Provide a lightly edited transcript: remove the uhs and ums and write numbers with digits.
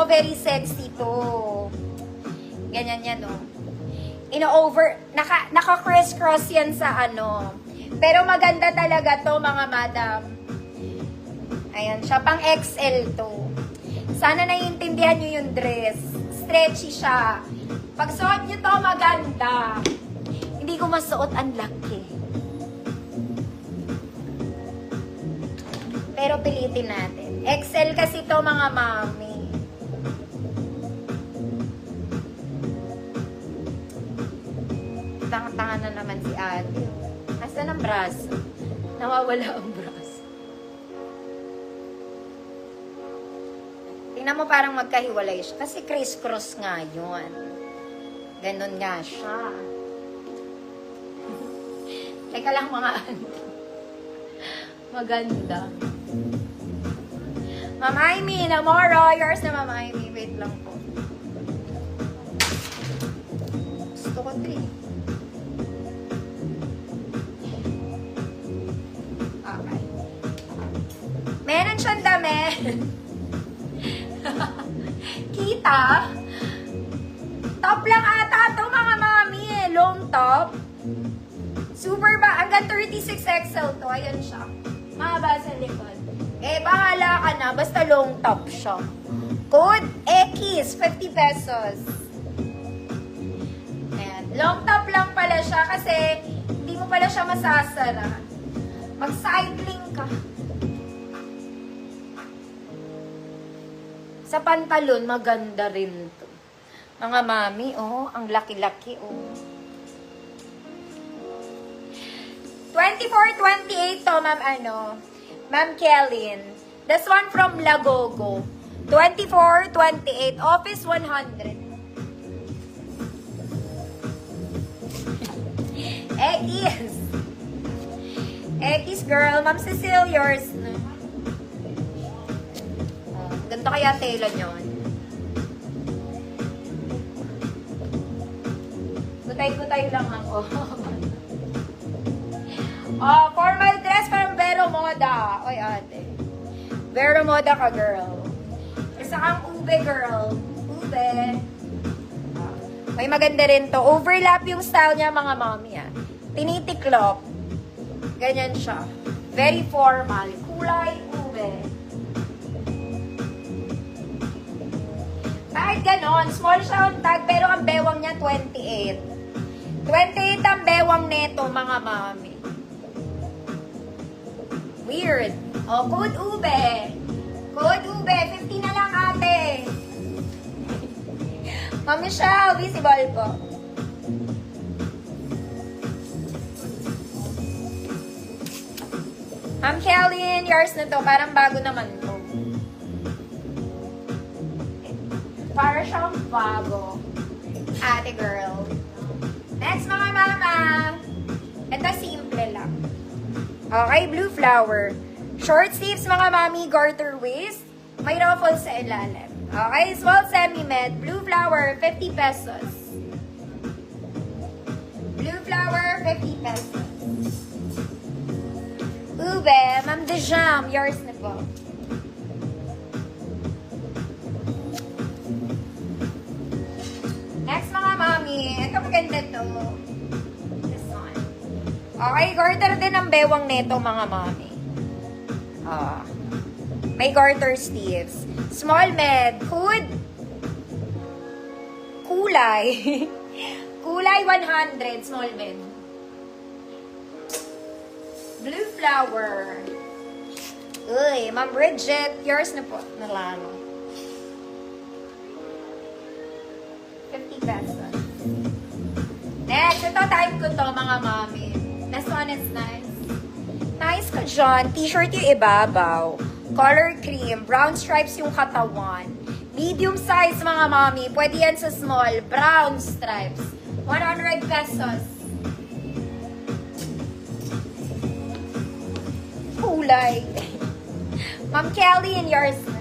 very sexy to. Ganyan yan, oh. Naka-criss-cross yan sa ano. Pero maganda talaga to, mga madam. Ayan, siya pang XL to. Sana naiintindihan nyo yung dress. Stretchy siya. Pag suot nyo to, maganda. Hindi ko masuot, ang laki. Pero pilitin natin. XL kasi to, mga mami. Tanga-tanga na naman si ate. Nasaan ang braso? Nawawala ang braso. Tingnan mo, parang magkahiwalay siya. Kasi criss-cross nga yun. Ganon nga siya. Teka lang, mga auntie. Maganda. Mama Amy, Namoro. Yours na, Mama Amy. Wait lang po. Gusto ko ito eh. Okay. Meron siyang dami. Kita? Top lang ata ito, mga mami eh. Long top. Super ba? Hanggang 36XL to. Ayan siya. Mahaba sa likod. Eh, bahala ka na. Basta long top siya. Code X, 50 pesos. Ayan. Long top lang pala siya kasi hindi mo pala siya masasara. Mag-cycling ka. Sa pantalon, maganda rin to. Mga mami, oh, ang laki-laki, oh. 24-28 to, ma'am, Ma'am Kellyn. This one from Lagogo. 24-28, office 100. Ekis. Ekis, girl. Ma'am Cecile, yours. Ganito kaya tela nyon. Gutay-gutay lang ako. Oh, formal dress from Vero Moda. Oy, ate. Vero Moda ka, girl. Isa kang ube, girl. Ube. May maganda rin to. Overlap yung style niya, mga mami, ah. Tinitiklop. Ganyan siya. Very formal. Kulay ube. Kahit ganon, small siya ang tag, pero ang bewang niya 28. 28 ang bewang neto, mga mami. Weird. Oh, code ube. Code ube. 50 na lang, ate. Ma'am Michelle, visible po. Ma'am Kellyn, yours na to. Parang bago naman to. Para siyang bago. Ate girl. Next, mga mama. Ito, simple lang. Okay, blue flower. Short sleeves, mga mami, garter waist. May ruffle sa ilalim. Okay, small semi-med. Blue flower, 50 pesos. Blue flower, 50 pesos. Ube, Ma'am Dejam, yours na po. Next, mga mami. Ito maganda to. Okay, garter din ang bewang neto, mga mami. May garter sleeves. Small med. Hood. Kulay. Kulay 100. Small med. Blue flower. Uy, Ma'am Bridget. Yours na po. Nalano. 50 pesos. Next, ito type ko to, mga mami. This one is nice. Nice ka dyan. T-shirt yung ibabaw. Color cream. Brown stripes yung katawan. Medium size, mga mami. Pwede yan sa small. Brown stripes. 100 pesos. Kulay. Ma'am Kelly, and yours na.